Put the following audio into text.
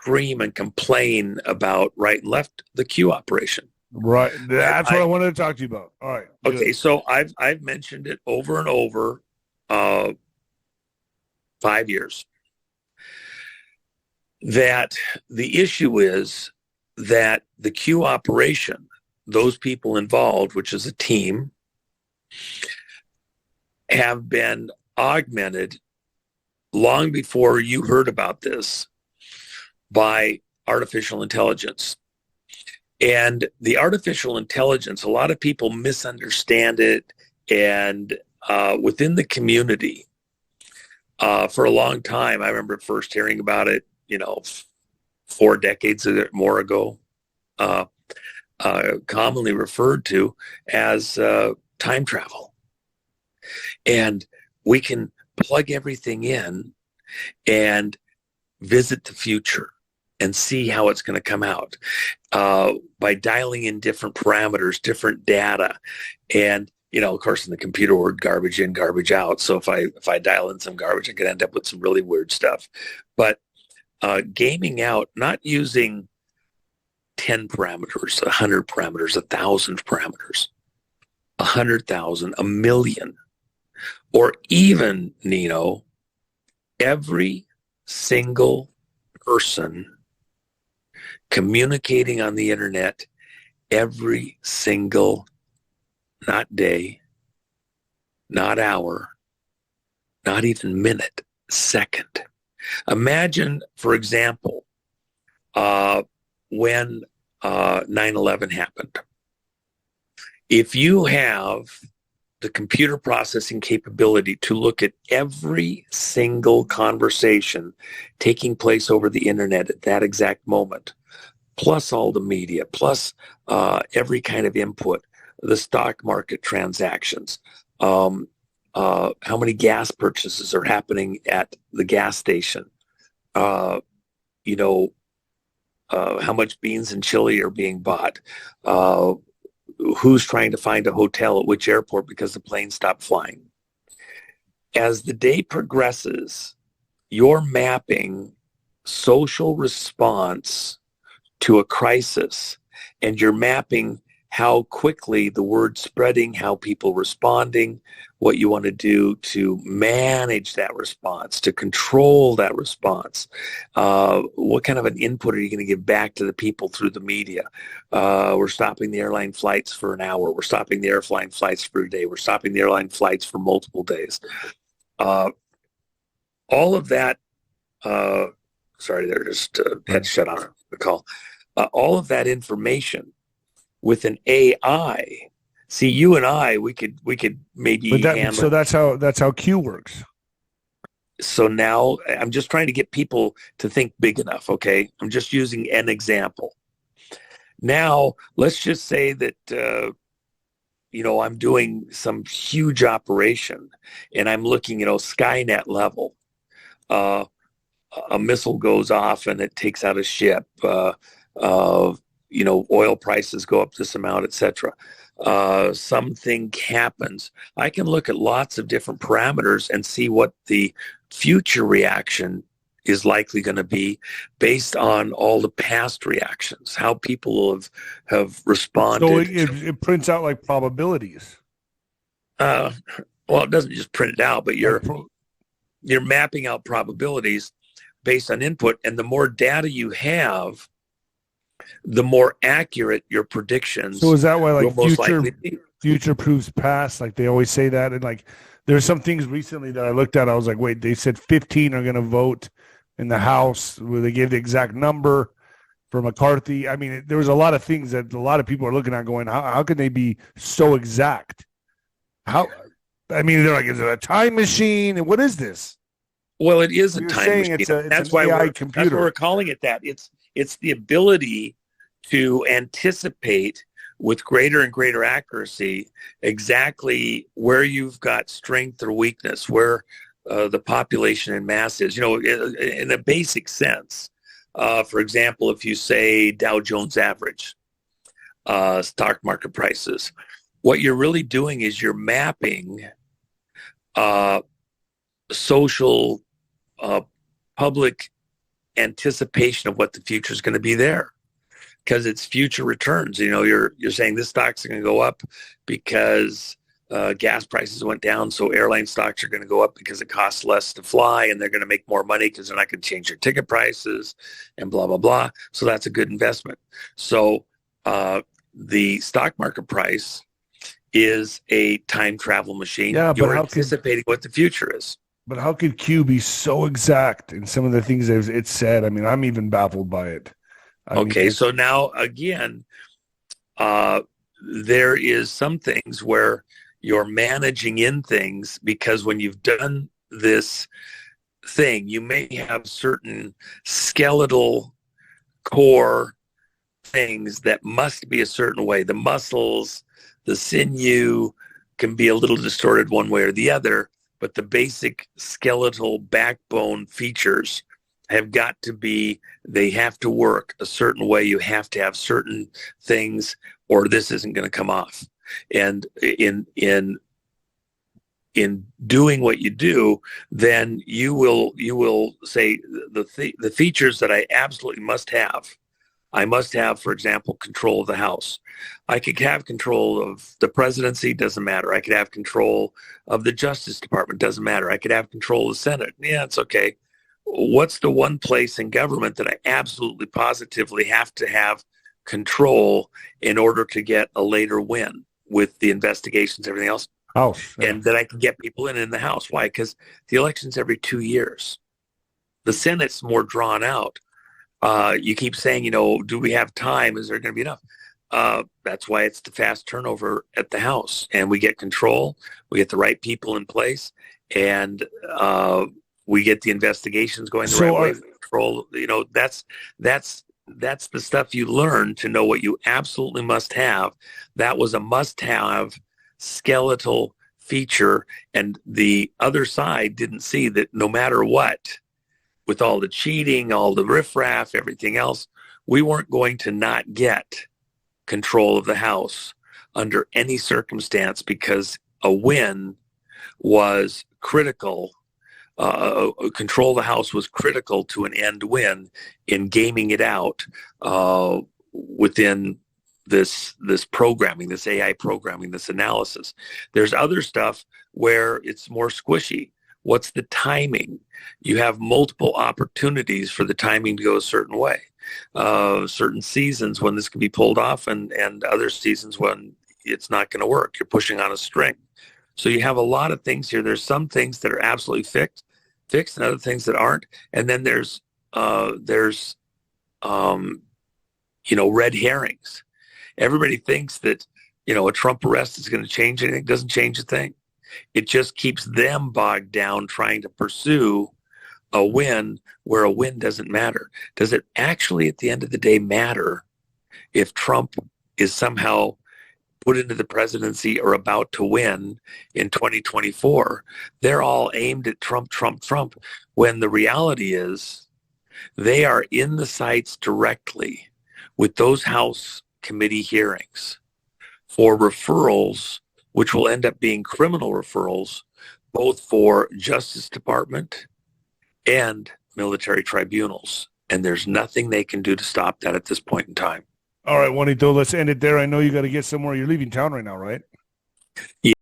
scream and complain about right and left, the Q operation. Right. That's what I wanted to talk to you about. All right. Okay, Good. so I've mentioned it over and over, 5 years, that the issue is that the Q operation, those people involved, which is a team, have been augmented long before you heard about this by artificial intelligence. And the artificial intelligence, a lot of people misunderstand it. And within the community, for a long time, I remember first hearing about it, 4 decades or more ago, commonly referred to as time travel. And we can plug everything in and visit the future and see how it's going to come out by dialing in different parameters, different data. And, of course, in the computer word, garbage in, garbage out. So if I dial in some garbage, I could end up with some really weird stuff. But gaming out, not using 10 parameters, 100 parameters, 1,000 parameters, 100,000, a million, or even, Nino, every single person communicating on the internet every single, not day, not hour, not even minute, second. Imagine, for example, when 9/11 happened. If you have the computer processing capability to look at every single conversation taking place over the internet at that exact moment, plus all the media, plus every kind of input, the stock market transactions, how many gas purchases are happening at the gas station, how much beans and chili are being bought, who's trying to find a hotel at which airport because the plane stopped flying. As the day progresses, you're mapping social response to a crisis, and you're mapping how quickly the word's spreading, how people responding, what you want to do to manage that response, to control that response. What kind of an input are you going to give back to the people through the media? We're stopping the airline flights for an hour. We're stopping the airline flights for a day. We're stopping the airline flights for multiple days. All of that, sorry, they're just had to shut off the call. All of that information with an AI. See, you and I, we could maybe handle. So that's how Q works. So now I'm just trying to get people to think big enough. Okay, I'm just using an example. Now let's just say that I'm doing some huge operation, and I'm looking, Skynet level. A missile goes off and it takes out a ship. Oil prices go up this amount, etc. Something happens. I can look at lots of different parameters and see what the future reaction is likely going to be based on all the past reactions, how people have responded. So it prints out like probabilities. Well, it doesn't just print it out, but you're mapping out probabilities based on input, and the more data you have, the more accurate your predictions. So is that why future proves past? Like they always say that, and like there's some things recently that I looked at. I was like, wait, they said 15 are going to vote in the House where they gave the exact number for McCarthy. I mean, there was a lot of things that a lot of people are looking at going, how can they be so exact? They're like, is it a time machine? And what is this? Well, it is a time machine. That's why we're calling it that. It's the ability to anticipate with greater and greater accuracy exactly where you've got strength or weakness, where the population and mass is. In a basic sense. For example, if you say Dow Jones average, stock market prices, what you're really doing is you're mapping social, public anticipation of what the future is going to be there, because it's future returns. You're saying this stock's going to go up because gas prices went down, so airline stocks are going to go up because it costs less to fly, and they're going to make more money because they're not going to change their ticket prices and blah, blah, blah. So that's a good investment. So the stock market price is a time travel machine. Yeah, you're anticipating what the future is. But how could Q be so exact in some of the things it said? I mean, I'm even baffled by it. So now, again, there is some things where you're managing in things, because when you've done this thing, you may have certain skeletal core things that must be a certain way. The muscles, the sinew can be a little distorted one way or the other, but the basic skeletal backbone features have got to be, they have to work a certain way. You have to have certain things, or this isn't going to come off. And in doing what you do, then you will say the features that I absolutely must have. I must have, for example, control of the House. I could have control of the presidency, doesn't matter. I could have control of the Justice Department, doesn't matter. I could have control of the Senate. Yeah, it's okay. What's the one place in government that I absolutely positively have to have control in order to get a later win with the investigations, everything else? House. Yeah. And that I can get people in the House. Why? Because the election's every 2 years. The Senate's more drawn out. You keep saying, do we have time? Is there going to be enough? That's why it's the fast turnover at the House, and we get control. We get the right people in place, and we get the investigations going the right way. Control. That's the stuff you learn to know what you absolutely must have. That was a must-have skeletal feature, and the other side didn't see that no matter what, with all the cheating, all the riffraff, everything else, we weren't going to not get control of the House under any circumstance, because a win was critical. Control of the House was critical to an end win in gaming it out within this programming, this AI programming, this analysis. There's other stuff where it's more squishy. What's the timing? You have multiple opportunities for the timing to go a certain way. Certain seasons when this can be pulled off, and other seasons when it's not going to work. You're pushing on a string. So you have a lot of things here. There's some things that are absolutely fixed and other things that aren't. And then there's red herrings. Everybody thinks that, a Trump arrest is going to change anything. It doesn't change a thing. It just keeps them bogged down trying to pursue a win where a win doesn't matter. Does it actually, at the end of the day, matter if Trump is somehow put into the presidency or about to win in 2024? They're all aimed at Trump, when the reality is they are in the sights directly with those House committee hearings for referrals, which will end up being criminal referrals, both for Justice Department and military tribunals. And there's nothing they can do to stop that at this point in time. All right, Juanito, let's end it there. I know you got to get somewhere. You're leaving town right now, right? Yeah.